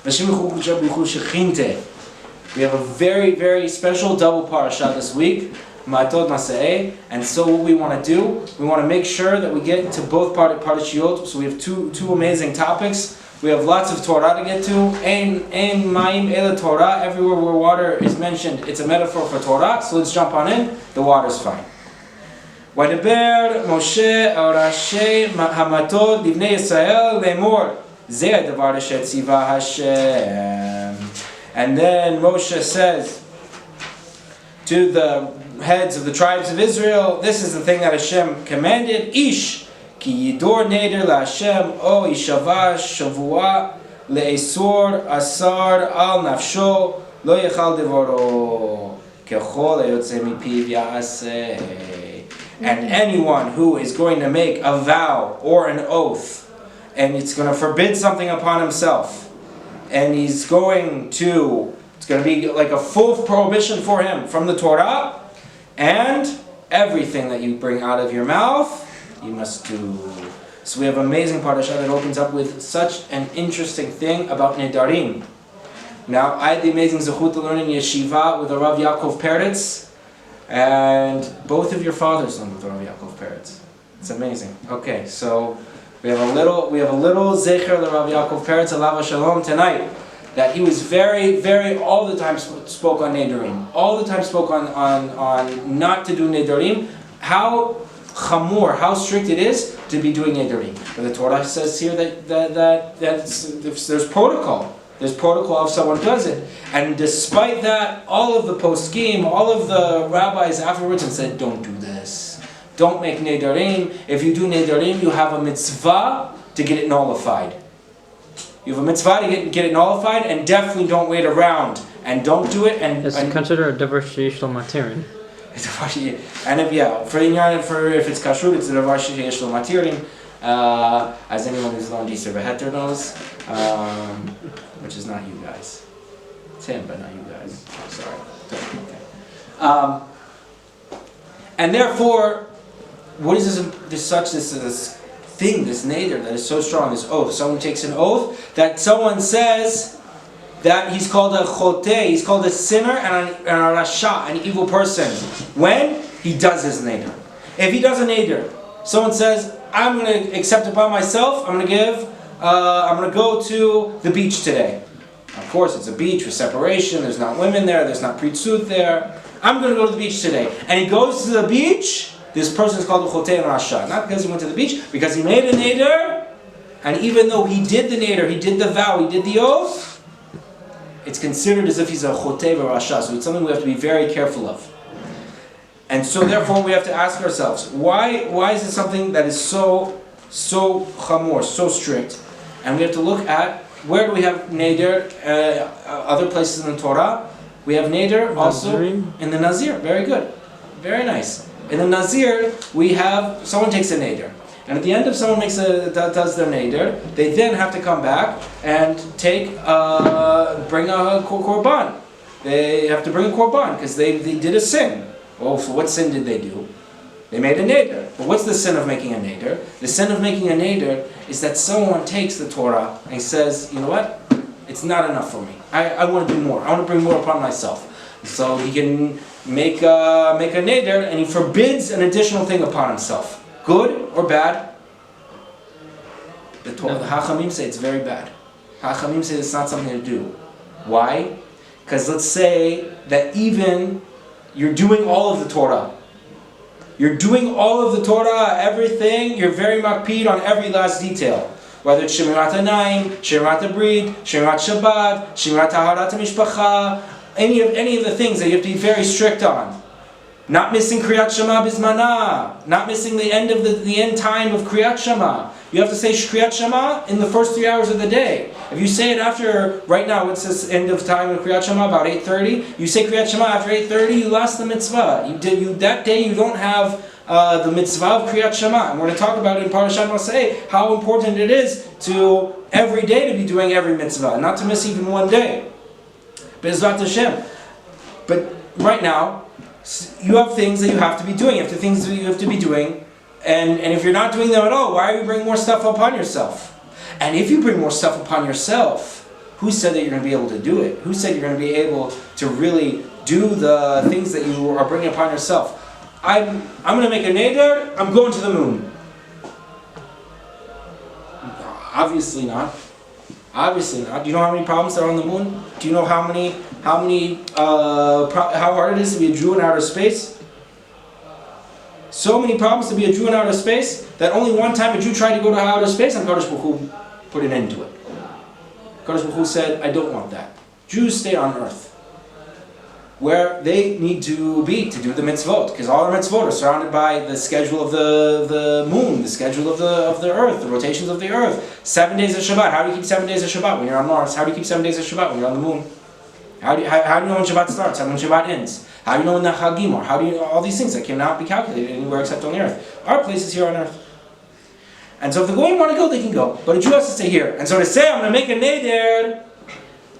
We have a very, very special double parasha this week, Mattot, and so what we want to do, we want to make sure that we get to both parashiot. So we have two amazing topics. We have lots of Torah to get to. Ein mayim ela Torah. Everywhere where water is mentioned, it's a metaphor for Torah. So let's jump on in. The water's fine. Vaydaber Moshe al Rashi Hamatot livnei Yisrael lemor ze hadavar asher tziva Hashem. And then Moshe says to the heads of the tribes of Israel, this is the thing that Hashem commanded. Ish ki yidor neder laHashem o ishava shavua le'esor asar al nafsho lo yechal devoro kechol hayotze mipiv ya'aseh. And anyone who is going to make a vow or an oath, and it's going to forbid something upon himself, and it's going to be like a full prohibition for him from the Torah, and everything that you bring out of your mouth, you must do. So we have an amazing parasha that opens up with such an interesting thing about Nedarim. Now, I had the amazing zechut to learn in yeshiva with the Rav Yaakov Peretz, and both of your fathers learned with the Rav Yaakov Peretz. It's amazing. Okay, so we have a little zecher the Rav Yaakov Peretz alav shalom tonight, that he was very, very, all the time spoke on Nedarim. All the time spoke on not to do Nedarim. How chamor, how strict it is to be doing Nedarim. But the Torah says here that there's protocol. There's protocol if someone does it. And despite that, all of the poskim, all of the rabbis afterwards and said, don't do this. Don't make Nedarim. If you do Nedarim, you have a mitzvah to get it nullified. You have a mitzvah to get it nullified, and definitely don't wait around. And don't do it. And it's considered a davar sheyesh lo matirin. And if it's kashrut, it's a davar sheyesh lo matirin. As anyone who's learned Yisr Beheter knows, which is not you guys. It's him, but not you guys. Sorry. Okay. And therefore, what is this thing, this neder that is so strong, this oath? Someone takes an oath that someone says that he's called a choteh, he's called a sinner and a rasha, an evil person, when he does his neder. If he does a neder, someone says, I'm going to accept it by myself, I'm going to go to the beach today. Of course, it's a beach with separation, there's not women there, there's not pritzut there. I'm going to go to the beach today. And he goes to the beach. This person is called a choteh and rasha. Not because he went to the beach, because he made a neder. And even though he did the neder, he did the vow, he did the oath, it's considered as if he's a choteh and rasha. So it's something we have to be very careful of. And so therefore we have to ask ourselves, why is it something that is so chamor, so strict? And we have to look at, where do we have neder? Other places in the Torah. We have neder also in the Nazir. Very good. Very nice. In the Nazir, we have, someone takes a neder. And at the end of someone does their neder, they then have to come back and bring a korban. They have to bring a korban because they did a sin. Oh, so what sin did they do? They made a neder. But what's the sin of making a neder? The sin of making a neder is that someone takes the Torah and says, you know what? It's not enough for me. I want to do more. I want to bring more upon myself. So he can make a neder, and he forbids an additional thing upon himself. Good or bad? The Hachamim say it's very bad. Hachamim say it's not something to do. Why? Because let's say that even you're doing all of the Torah. You're doing all of the Torah, everything. You're very makpid on every last detail. Whether it's Shemirat Hanayim, Shemirat Abrid, Shemirat Shabbat, Shemirat Taharat HaMishpacha, any of the things that you have to be very strict on. Not missing Kriyat Shema Bizmana. Not missing the end of the end time of Kriyat Shema. You have to say Kriyat Shema in the first 3 hours of the day. If you say it after, right now it says end of time of Kriyat Shema about 8:30. You say Kriyat Shema after 8:30, you lost the mitzvah. That day you don't have the mitzvah of Kriyat Shema. And we're going to talk about it in Parashat Maseh, how important it is to every day to be doing every mitzvah, not to miss even one day. Be'ezrat Hashem. But right now, you have things that you have to be doing. You have things that you have to be doing. And if you're not doing them at all, why are you bringing more stuff upon yourself? And if you bring more stuff upon yourself, Who said that you're going to be able to do it? Who said you're going to be able to really do the things that you are bringing upon yourself? I'm going to make a neder, I'm going to the moon. Obviously not. Obviously not. Do you know how many problems there are on the moon? Do you know how hard it is to be a Jew in outer space? So many problems to be a Jew in outer space that only one time a Jew tried to go to outer space and Kadosh Baruch Hu put an end to it. Kadosh Baruch Hu said, I don't want that. Jews stay on earth, where they need to be to do the mitzvot, because all our mitzvot are surrounded by the schedule of the moon, the schedule of the earth, the rotations of the earth. 7 days of Shabbat. How do you keep 7 days of Shabbat when you're on Mars? How do you keep 7 days of Shabbat when you're on the moon? How do you know when Shabbat starts? How do you know when Shabbat ends? How do you know when the Chagim are? How do you know all these things that cannot be calculated anywhere except on the earth? Our place is here on earth. And so if the Goyim want to go, they can go. But a Jew has to stay here. And so to say, I'm going to make a neder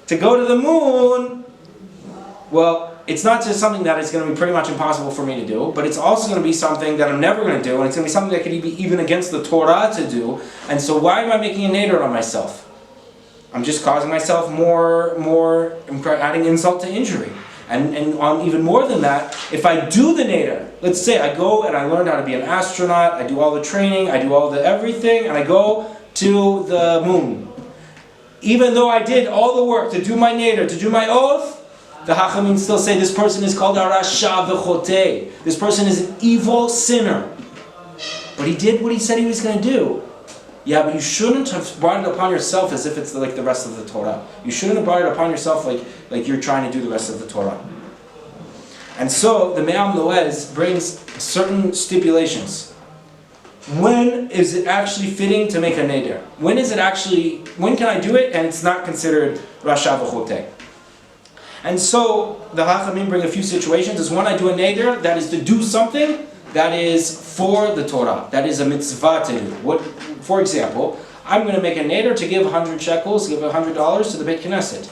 to go to the moon, well, it's not just something that is going to be pretty much impossible for me to do, but it's also going to be something that I'm never going to do, and it's going to be something that could be even against the Torah to do. And so why am I making a neder on myself? I'm just causing myself more adding insult to injury. And on even more than that, if I do the neder, let's say I go and I learn how to be an astronaut, I do all the training, I do all the everything, and I go to the moon. Even though I did all the work to do my neder, to do my oath, the Hachamim still say this person is called a rasha v'chotei. This person is an evil sinner. But he did what he said he was going to do. Yeah, but you shouldn't have brought it upon yourself as if it's like the rest of the Torah. You shouldn't have brought it upon yourself like you're trying to do the rest of the Torah. And so the Me'am Loez brings certain stipulations. When is it actually fitting to make a neder? When can I do it and it's not considered rasha v'chotei? And so the Hachamim bring a few situations. Is when I do a neder, that is to do something that is for the Torah, that is a mitzvah to do. For example, I'm going to make a neder to give 100 shekels, give $100 to the Beit Knesset.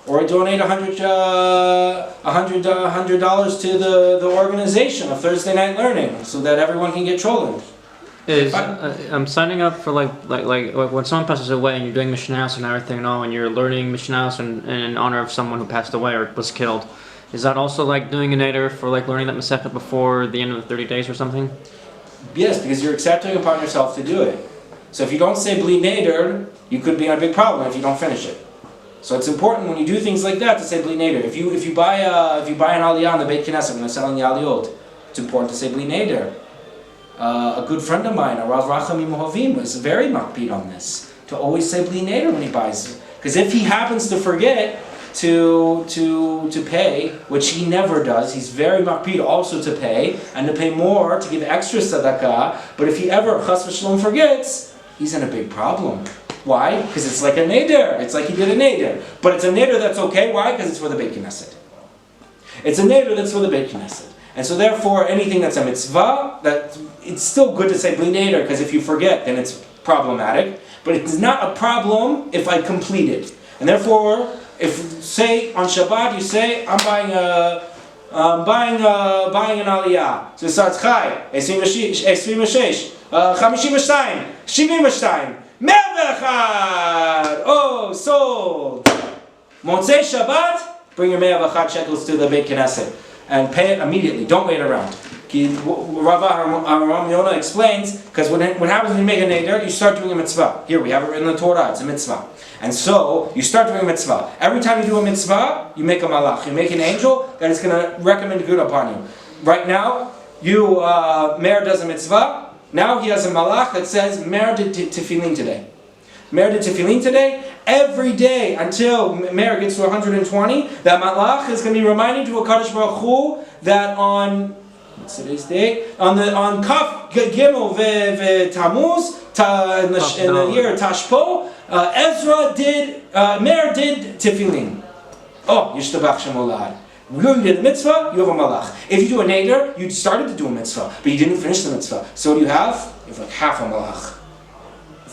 Or I donate $100 to the organization of Thursday Night Learning so that everyone can get trolling. I'm signing up for like when someone passes away and you're doing Mishnahs and everything and all, and you're learning Mishnahs in honor of someone who passed away or was killed. Is that also like doing a neder for like learning that Masechet before the end of the 30 days or something? Yes, because you're accepting upon yourself to do it. So if you don't say bli neder, you could be in a big problem if you don't finish it. So it's important when you do things like that to say bli neder. If you buy an aliyah on the Beit Knesset when they're selling the aliyot, it's important to say bli neder. A good friend of mine, Rav Rachami Mohavim, was very makpid on this, to always say bli neder when he buys. Because if he happens to forget to pay, which he never does, he's very makpid also to pay, and to pay more, to give extra tzedakah, but if he ever, chas v'shalom, forgets, he's in a big problem. Why? Because it's like a neder. It's like he did a neder. But it's a neder that's okay. Why? Because it's for the Beit Knesset. It's a neder that's for the Beit Knesset. And so therefore, anything that's a mitzvah, that it's still good to say bli neder, because if you forget, then it's problematic. But it's not a problem if I complete it. And therefore, if say on Shabbat you say I'm buying an aliyah, so it starts Chai 26, 52, 72, 101. Oh, sold. Motzei Shabbat, bring your 101 shekels to the Beit Knesset and pay it immediately. Don't wait around. Rav Aram Yonah explains, because what happens when you make a neder, you start doing a mitzvah. Here we have it in the Torah, it's a mitzvah. And so, you start doing a mitzvah. Every time you do a mitzvah, you make a malach. You make an angel that is going to recommend good upon you. Right now, Meir does a mitzvah. Now he has a malach that says, Meir did tefillin today. Meir did tefillin today. Every day until Meir gets to 120, that malach is going to be reminding to HaKadosh Baruch Hu that on, what's today's date? On Kaf Gimel Tammuz, in the year Tashpo, Meir did tefillin. Oh, Yishtabach Shem Olad. You did a mitzvah, you have a malach. If you do a neder, you started to do a mitzvah, but you didn't finish the mitzvah. So what do you have? You have like half a malach.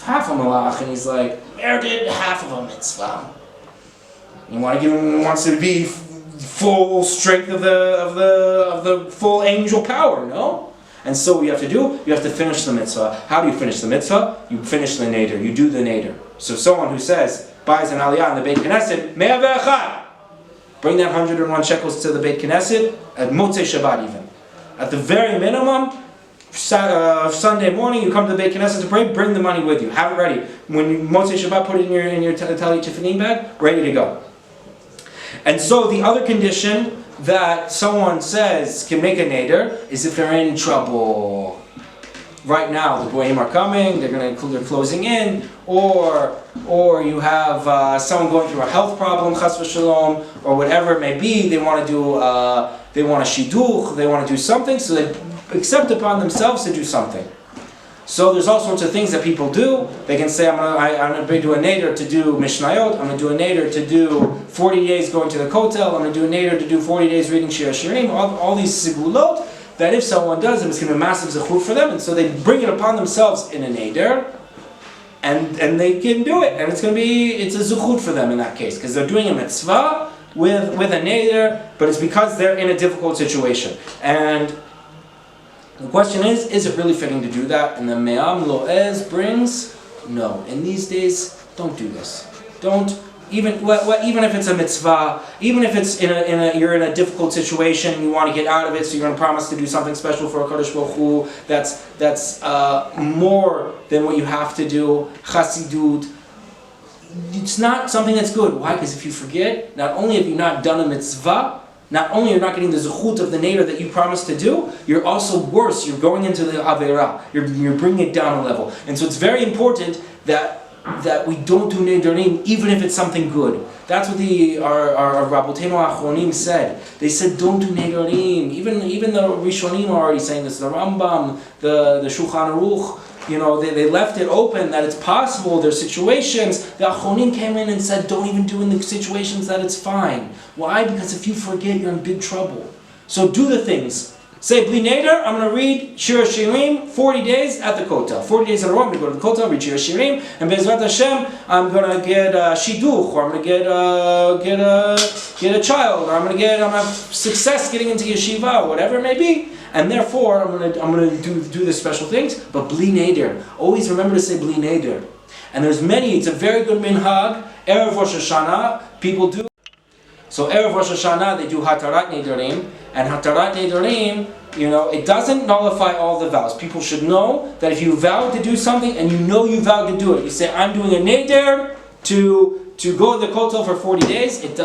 Half a malach, and he's like, Meir did half of a mitzvah. You want to give him, wants it to be full strength of the full angel power, no? And so what you have to do, you have to finish the mitzvah. How do you finish the mitzvah? You finish the neder, you do the neder. So someone who says, buys an aliyah in the Beit Knesset, Me'ah ve'echad. Bring that 101 shekels to the Beit Knesset at Motzei Shabbat even. At the very minimum, Sunday morning, you come to the Beit Knesset to pray, bring the money with you. Have it ready. When you Motzei Shabbat, put it in your Talit Tifanim bag, ready to go. And so the other condition that someone says can make a neder is if they're in trouble. Right now, the goyim are coming; they're closing in, or you have someone going through a health problem, chas v'shalom, or whatever it may be. They want to do, they want a shidduch, they want to do something, so they accept upon themselves to do something. So there's all sorts of things that people do. They can say, I'm going to do a neder to do mishnayot. I'm going to do a neder to do 40 days going to the kotel. I'm going to do a neder to do 40 days reading shir shirim. All these sigulot that if someone does them, it's going to be a massive zechut for them. And so they bring it upon themselves in a neder, and they can do it. And it's a zechut for them in that case, because they're doing a mitzvah with a neder, but it's because they're in a difficult situation. And the question is it really fitting to do that? And the Me'am Lo'ez brings, no. In these days, don't do this. Don't, even if it's a mitzvah, even if it's you're in a difficult situation and you want to get out of it, so you're going to promise to do something special for HaKadosh Baruch Hu, that's more than what you have to do, Chassidut. It's not something that's good. Why? Because if you forget, not only have you not done a mitzvah, not only you're not getting the zechut of the neder that you promised to do, you're also worse. You're going into the avera. You're bringing it down a level. And so it's very important that we don't do nederim, even if it's something good. That's what our Rabboteinu Achronim said. They said don't do nederim. Even the Rishonim are already saying this. The Rambam, the Shulchan Aruch. They left it open that it's possible. There's situations. The Achronim came in and said, don't even do in the situations that it's fine. Why? Because if you forget, you're in big trouble. So do the things. Say, Bli Neder, I'm going to read Shir Shirim 40 days at the Kotel. 40 days in a row, I'm going to go to the Kotel, read Shir Shirim, and Be'ezrat Hashem, I'm going to get a Shidduch, or I'm going to get a child, or I'm going to have success getting into Yeshiva, whatever it may be. And therefore, I'm going to do the special things. But Bli Neder, always remember to say Bli Neder. And there's many. It's a very good minhag. Erev Rosh Hashanah, people do. So Erev Rosh Hashanah, they do Hatarat Nederim, and Hatarat Nederim, it doesn't nullify all the vows. People should know that if you vowed to do something and you vowed to do it, you say, I'm doing a Neder to go to the Kotel for 40 days, it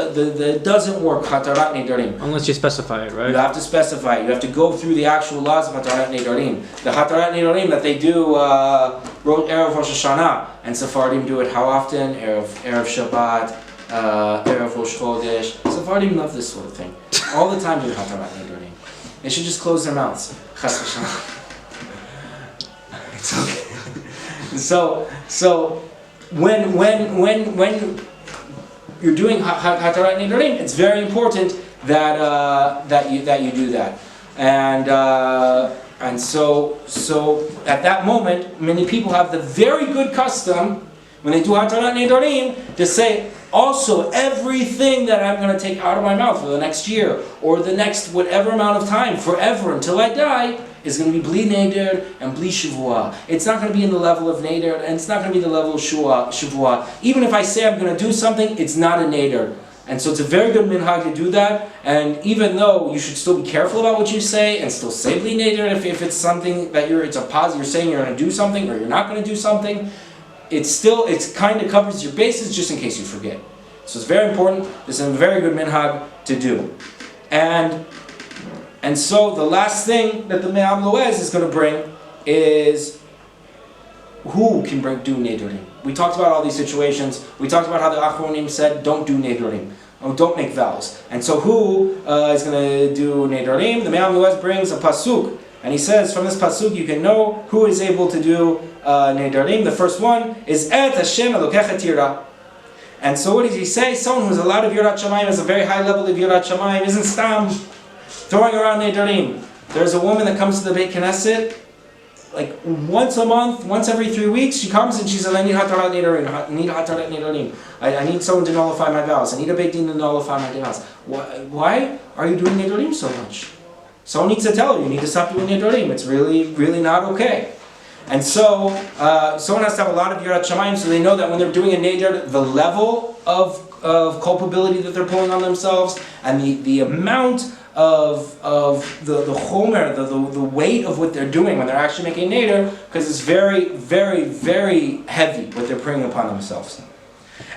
doesn't work, Hatarat Nederim. Unless you specify it, right? You have to specify it. You have to go through the actual laws of Hatarat Nederim. The Hatarat Nederim that they do Erev Rosh Hashanah, and Sephardim do it how often? Erev Shabbat, Erev Rosh Chodesh. Sephardim love this sort of thing. All the time do Hatarat Nederim. They should just close their mouths. Chas v'shalom. It's okay. So when you're doing Hatarat Nederim, it's very important that you do that. And so at that moment, many people have the very good custom when they do Hatarat Nederim to say, also everything that I'm going to take out of my mouth for the next year or the next whatever amount of time, forever until I die, is going to be Bli Neder and Bli Shavua. It's not going to be in the level of Neder, and it's not going to be the level of Shavua. Even if I say I'm going to do something, it's not a Neder. And so it's a very good minhag to do that. And even though you should still be careful about what you say and still say Bli Neder if it's something that it's a positive, you're saying you're going to do something or you're not going to do something, it kind of covers your bases just in case you forget. So it's very important. This is a very good minhag to do. And so the last thing that the Me'am Lo'ez is going to bring is who can do nederim. We talked about all these situations. We talked about how the Achronim said don't do nederim. Don't make vows. And so who is going to do nederim? The Me'am Lo'ez brings a pasuk. And he says, from this pasuk you can know who is able to do nederim. The first one is Et Hashem Elokech Tira. And so what does he say? Someone who has a lot of Yirat Shamayim, has a very high level of Yirat Shamayim, isn't stam throwing around nederim. There's a woman that comes to the Beit Knesset like once a month, once every 3 weeks. She comes and she says, I need Hatarat Nederim. I need someone to nullify my vows. I need a Beit Din to nullify my vows. Why are you doing nederim so much? Someone needs to tell you, you need to stop doing nederim. It's really, really not okay. And so, someone has to have a lot of Yirat Shamayim, so they know that when they're doing a neder, the level of culpability that they're pulling on themselves, and the amount of the chomer, the weight of what they're doing when they're actually making neder, because it's very, very, very heavy what they're bringing upon themselves.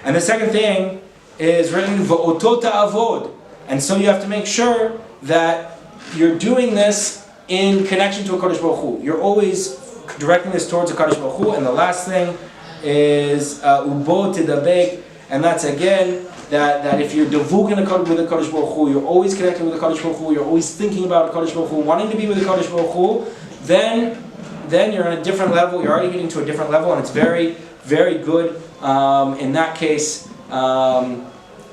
And the second thing is written v'otot avod, and so you have to make sure that you're doing this in connection to a Kadosh Baruch Hu. You're always directing this towards a Kadosh Baruch Hu. And the last thing is ubo tidabek, and that's again that if you're devuk with the Kadosh Baruch Hu, you're always connecting with the Kadosh Baruch Hu, you're always thinking about the Kadosh Baruch Hu, wanting to be with the Kadosh Baruch Hu, then you're on a different level. You're already getting to a different level, and it's very, very good. In that case, someone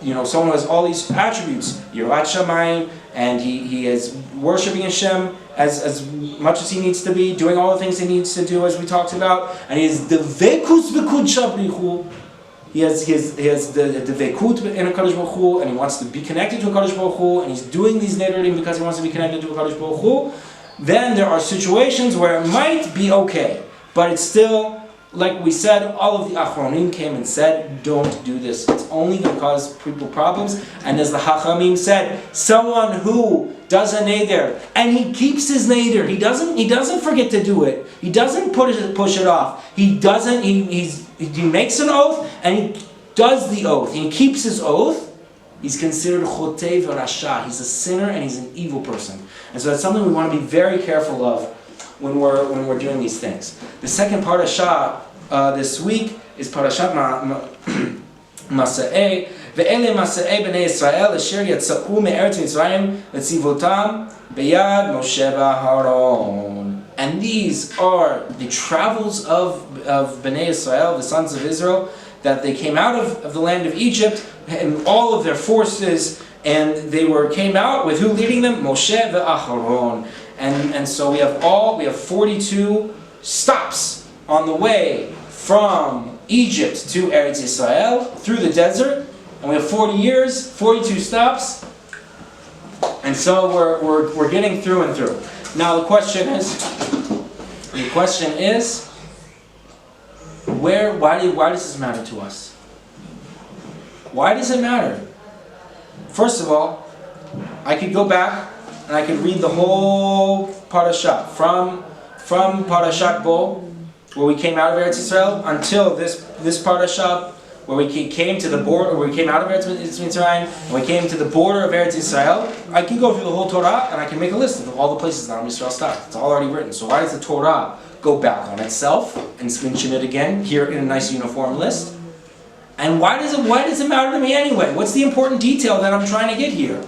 who has all these attributes, Yirat Shamayim, and he is worshiping Hashem as much as he needs to be, doing all the things he needs to do, as we talked about, and he is devekus b'kudsha b'richu. He has the vekut in a Kadosh Baruch Hu, and he wants to be connected to a Kadosh Baruch Hu, and he's doing these nederim because he wants to be connected to a Kadosh Baruch Hu. Then there are situations where it might be okay, but it's still, like we said, all of the Achronim came and said, don't do this. It's only going to cause people problems. And as the Hachamim said, someone who does a neder and he keeps his neder, he doesn't forget to do it. He doesn't push it off. He makes an oath and he does the oath. He keeps his oath. He's considered chotei v'rasha. He's a sinner and he's an evil person. And so that's something we want to be very careful of when we're doing these things. The second parasha this week is Parashat Masa'eh. Ve'ele Masa'eh b'nei Yisrael asher yatza'u me'eretz Mitzrayim letzivotam beyad Moshe v'Aharon. And these are the travels of b'nei Yisrael, the sons of Israel, that they came out of the land of Egypt and all of their forces, and they came out with who leading them? Moshe v'Aharon. And so we have 42 stops on the way from Egypt to Eretz Yisrael through the desert, and we have 40 years, 42 stops, and so we're getting through and through. Now the question is, why does this matter to us? Why does it matter? First of all, I could go back and I could read the whole Parashat from Parashat Bo, where we came out of Eretz Yisrael, until this Parashat, where we came to the border, where we came out of Eretz Mitzrayim, and we came to the border of Eretz Yisrael. I can go through the whole Torah, and I can make a list of all the places that Am Yisrael stopped. It's all already written. So why does the Torah go back on itself and mention it again here in a nice uniform list? And why does it matter to me anyway? What's the important detail that I'm trying to get here?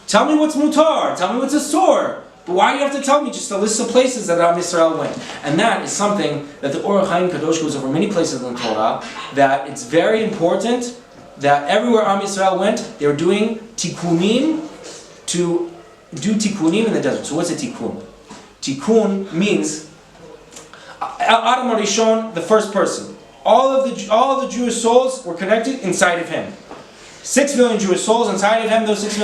Tell me what's mutar. Tell me what's asur. But why do you have to tell me just a list of places that Am Yisrael went? And that is something that the Or HaChaim Kadosh goes over many places in the Torah, that it's very important that everywhere Am Yisrael went, they were doing tikkunim, to do tikkunim in the desert. So what's a tikkun? Tikkun means Adam HaRishon, the first person. All of the Jewish souls were connected inside of him. 6 million Jewish souls inside of him. Those 6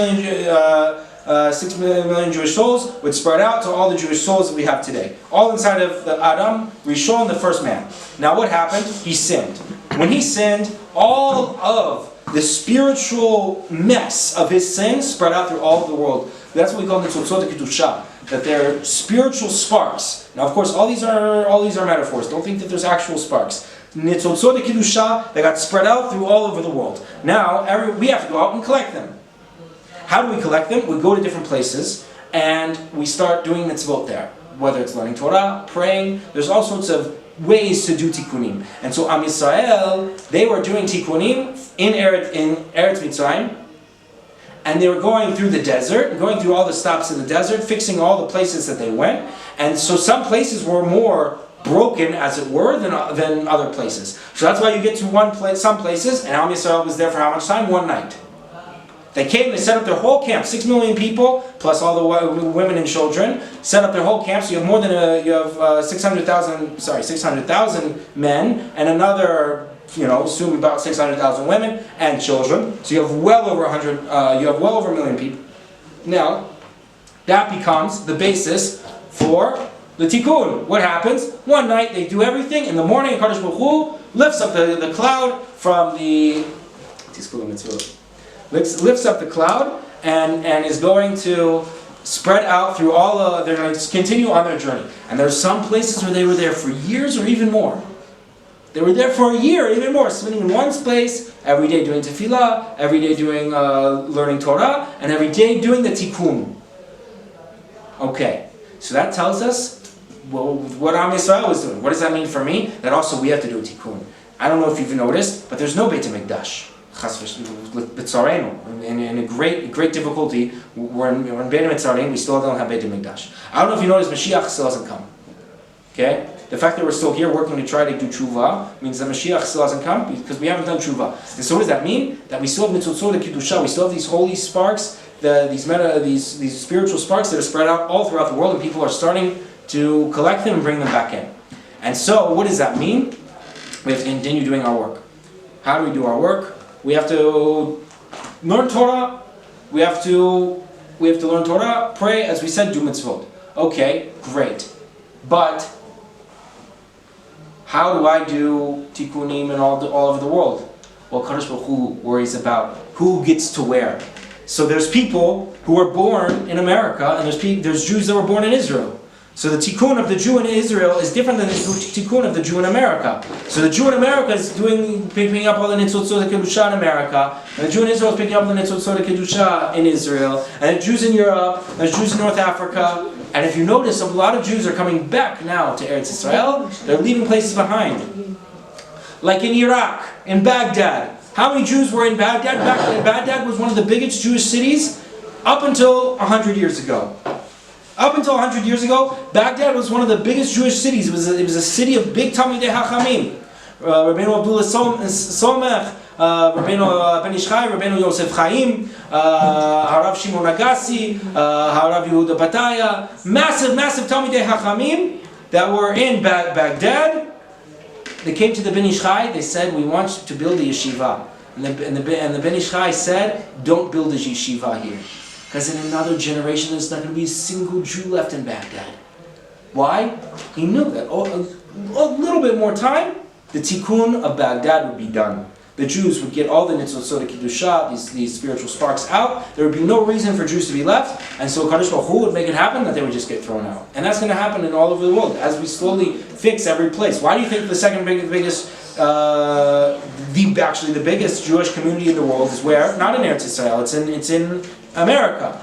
million Jewish souls would spread out to all the Jewish souls that we have today. All inside of the Adam Rishon, the first man. Now what happened? He sinned. When he sinned, all of the spiritual mess of his sin spread out through all of the world. That's what we call the Tzotzot HaKedusha, that they're spiritual sparks. Now of course all these are metaphors. Don't think that there's actual sparks. Nitzotzot HaKedusha, they got spread out through all over the world. Now we have to go out and collect them. How do we collect them? We go to different places and we start doing mitzvot there. Whether it's learning Torah, praying, there's all sorts of ways to do tikkunim. And so Am Yisrael, they were doing tikkunim in Eretz Mitzrayim, and they were going through the desert, going through all the stops in the desert, fixing all the places that they went. And so some places were more broken, as it were, than other places. So that's why you get to some places, and Am Yisrael was there for how much time? One night. They came, they set up their whole camp, 6 million people, plus all the women and children, set up their whole camp, so you have 600,000 men, and another, assume about 600,000 women and children, so you have well over 1 million people. Now, that becomes the basis for The tikkun. What happens? One night they do everything. In the morning, Kadosh Baruch Hu lifts up the cloud from the lifts up the cloud and is going to spread out through all. They're going to continue on their journey. And there's some places where they were there for years or even more. They were there for a year, even more, sitting in one place, every day doing tefillah, every day doing learning Torah, and every day doing the tikkun. Okay, so that tells us what Am Yisrael was doing. What does that mean for me? That also we have to do a tikkun. I don't know if you've noticed, but there's no Beit HaMikdash. In a great difficulty, we're in Beit HaMitzarim, we still don't have Beit HaMikdash. I don't know if you noticed, Mashiach still hasn't come. Okay? The fact that we're still here working to try to do tshuva means that Mashiach still hasn't come because we haven't done tshuva. And so what does that mean? That we still have Mitzotzot Kedusha, we still have these holy sparks, these spiritual sparks that are spread out all throughout the world, and people are starting to collect them and bring them back in. And so, what does that mean? We have to continue doing our work. How do we do our work? We have to learn Torah. We have to learn Torah, pray, as we said, do mitzvot. Okay, great. But how do I do tikkunim in all over the world? Well, Kadosh Baruch Hu worries about who gets to where. So there's people who are born in America, and there's Jews that were born in Israel. So the tikkun of the Jew in Israel is different than the tikkun of the Jew in America. So the Jew in America is picking up all the nitzotzot kedusha in America, and the Jew in Israel is picking up the nitzotzot kedusha in Israel, and the Jews in Europe, and the Jews in North Africa. And if you notice, a lot of Jews are coming back now to Eretz Israel. They're leaving places behind. Like in Iraq, in Baghdad. How many Jews were in Baghdad? Baghdad was one of the biggest Jewish cities up until 100 years ago. Up until 100 years ago, Baghdad was one of the biggest Jewish cities. It was a city of big Talmidei Hachamim. Rabbeinu Abdullah Somech, Rabbeinu Ben Ish Chai, Rabbeinu Yosef Chaim, Harav Shimon Agassi, Harav Yehuda Bataya. Massive Talmidei Hachamim that were in Baghdad. They came to the Ben Ish Chai. They said, "We want to build a yeshiva." And the Ben Ish Chai said, "Don't build a yeshiva here. Because in another generation, there's not going to be a single Jew left in Baghdad." Why? He knew that a little bit more time, the tikkun of Baghdad would be done. The Jews would get all the nitzotzot kedusha, these spiritual sparks out. There would be no reason for Jews to be left, and so Kadosh Baruch Hu would make it happen that they would just get thrown out. And that's going to happen in all over the world as we slowly fix every place. Why do you think the second biggest, the biggest Jewish community in the world is where? Not in Eretz Yisrael. It's in America.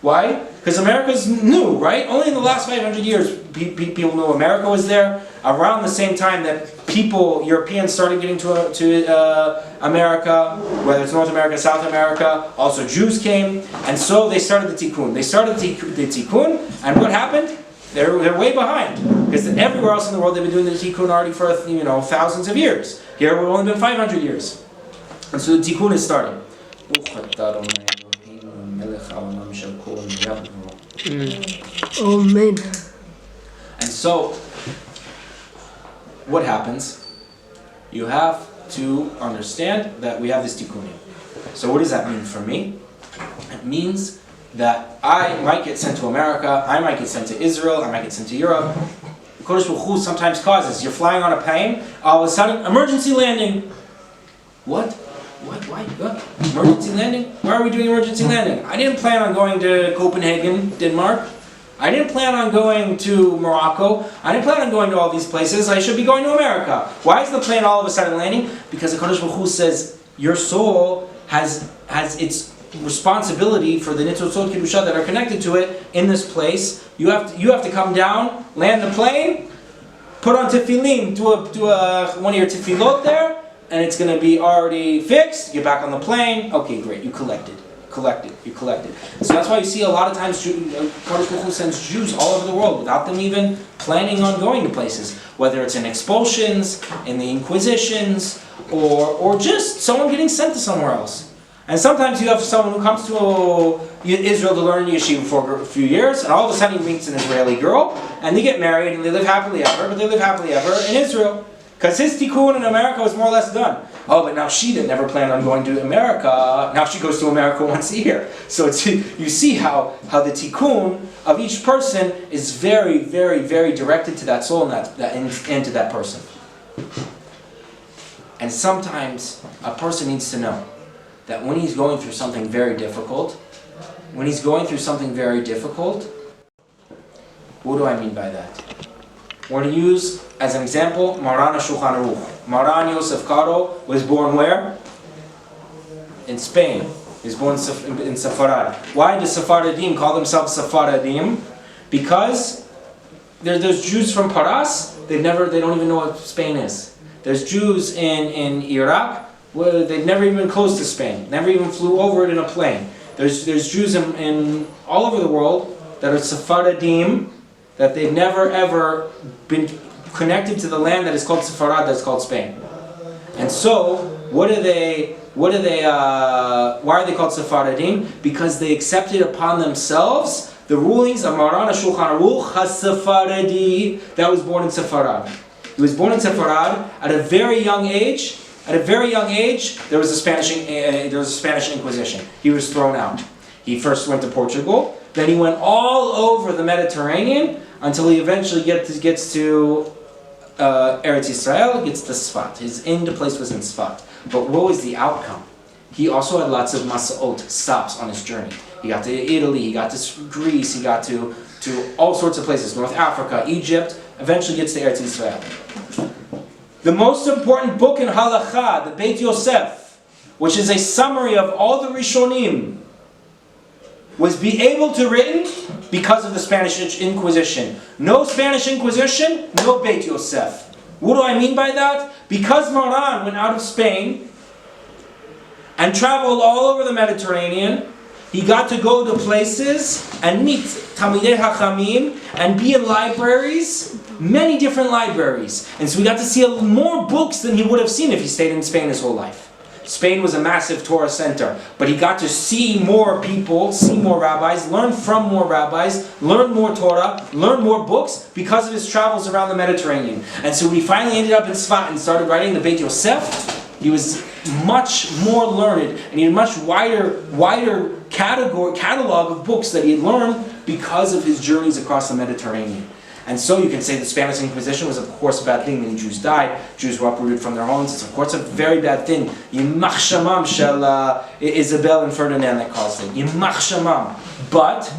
Why? Because America's new, right? Only in the last 500 years, people know America was there. Around the same time that Europeans started getting to America, whether it's North America, South America, also Jews came, and so they started the tikkun. They started the tikkun, and what happened? They're way behind, because everywhere else in the world they've been doing the tikkun already for thousands of years. Here we've only been 500 years, and so the tikkun is starting. Amen. And so, what happens? You have to understand that we have this tikkunim. So what does that mean for me? It means that I might get sent to America, I might get sent to Israel, I might get sent to Europe. Kodesh Baruch Hu sometimes causes, you're flying on a plane, all of a sudden, emergency landing. What? Why? What? Emergency landing? Why are we doing emergency landing? I didn't plan on going to Copenhagen, Denmark. I didn't plan on going to Morocco. I didn't plan on going to all these places. I should be going to America. Why is the plane all of a sudden landing? Because the Kodesh Baruch Hu says your soul has its responsibility for the nitzotzot kedusha that are connected to it in this place. You have to come down, land the plane, put on tefillin, do one of your tefillot there, and it's going to be already fixed. Get back on the plane. Okay, great. You collected. So that's why you see a lot of times Kadosh Baruch Hu sends Jews all over the world without them even planning on going to places. Whether it's in expulsions, in the inquisitions, or just someone getting sent to somewhere else. And sometimes you have someone who comes to Israel to learn yeshiva for a few years, and all of a sudden he meets an Israeli girl, and they get married, and they live happily ever, but they live happily ever in Israel. Because his tikkun in America was more or less done. Oh, but now she didn't never plan on going to America. Now she goes to America once a year. So you see how the tikkun of each person is very, very, very directed to that soul and to that person. And sometimes a person needs to know that when he's going through something very difficult, what do I mean by that? We're going to use, as an example, Maran Shulchan Aruch. Maran Yosef Karo was born where? In Spain. He was born in Sepharad. Why do Sephardim call themselves Sephardim? Because there's Jews from Paras, they don't even know what Spain is. There's Jews in Iraq, where they've never even been close to Spain, never even flew over it in a plane. There's Jews in all over the world that are Sephardim, that they've never ever been connected to the land that is called Sepharad, that's called Spain. And so, why are they called Sephardim? Because they accepted upon themselves the rulings of Maran Shulchan Aruch HaSefaradi that was born in Sepharad. He was born in Sepharad at a very young age. There was a Spanish Inquisition. He was thrown out. He first went to Portugal, then he went all over the Mediterranean until he eventually gets to Eretz Yisrael, gets to Sfat. His end place was in Sfat. But what was the outcome? He also had lots of masa'ot, stops on his journey. He got to Italy, he got to Greece, he got to all sorts of places, North Africa, Egypt, eventually gets to Eretz Yisrael. The most important book in Halakha, the Beit Yosef, which is a summary of all the Rishonim, was able to written because of the Spanish Inquisition. No Spanish Inquisition, no Beit Yosef. What do I mean by that? Because Maran went out of Spain and traveled all over the Mediterranean, he got to go to places and meet Talmidei Hachamim and be in libraries, many different libraries. And so we got to see more books than he would have seen if he stayed in Spain his whole life. Spain was a massive Torah center, but he got to see more people, see more rabbis, learn from more rabbis, learn more Torah, learn more books because of his travels around the Mediterranean. And so when he finally ended up in Sfat and started writing the Beit Yosef, he was much more learned and he had a much wider catalog of books that he had learned because of his journeys across the Mediterranean. And so you can say the Spanish Inquisition was of course a bad thing. Many Jews died. Jews were uprooted from their homes. It's of course a very bad thing. Yimach shamam shel Isabel and Ferdinand that caused it. Yimach shamam. But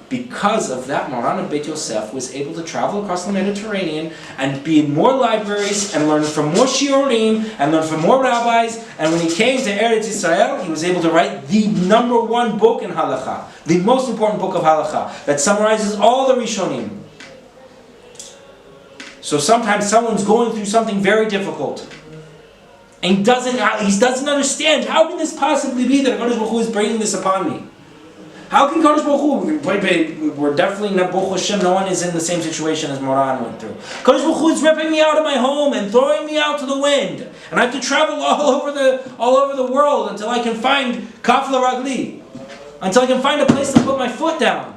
because of that, Maran of Beit Yosef was able to travel across the Mediterranean and be in more libraries and learn from more shiurim and learn from more rabbis. And when he came to Eretz Yisrael, he was able to write the number one book in Halakha, the most important book of Halakha, that summarizes all the Rishonim. So sometimes someone's going through something very difficult and he doesn't understand, how can this possibly be that HaKadosh Baruch Hu is bringing this upon me? How can Kadosh Baruch Hu, we're definitely, Baruch Hashem, no one is in the same situation as Moran went through. Kadosh Baruch Hu is ripping me out of my home and throwing me out to the wind. And I have to travel all over the world until I can find Kaf Ragli. Until I can find a place to put my foot down.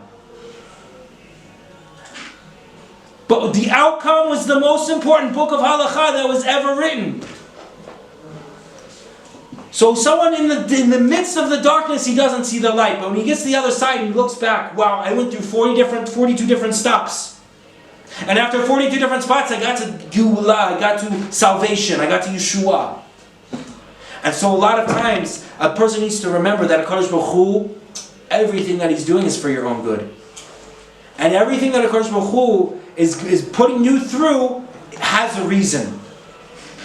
But the outcome was the most important book of Halakha that was ever written. So someone in the midst of the darkness, he doesn't see the light. But when he gets to the other side, he looks back. Wow, I went through 42 different stops. And after 42 different spots, I got to Geulah, I got to salvation, I got to Yeshua. And so a lot of times, a person needs to remember that HaKadosh Baruch Hu, everything that he's doing is for your own good. And everything that HaKadosh Baruch Hu is putting you through has a reason.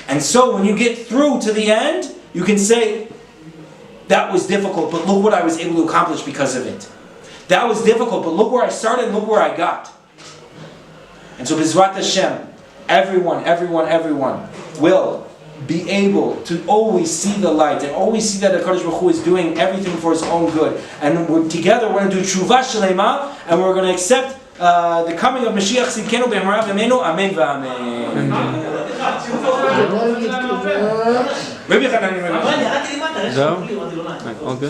And so when you get through to the end, you can say, that was difficult, but look what I was able to accomplish because of it. That was difficult, but look where I started and look where I got. And so B'ezrat Hashem, everyone will be able to always see the light and always see that the HaKadosh Baruch Hu is doing everything for his own good. And together we're going to do Tshuva Shlema, and we're going to accept the coming of Mashiach Tzidkenu B'emarav Yemenu. Amen v'amen. Rabbi Chanan, זהו? all good?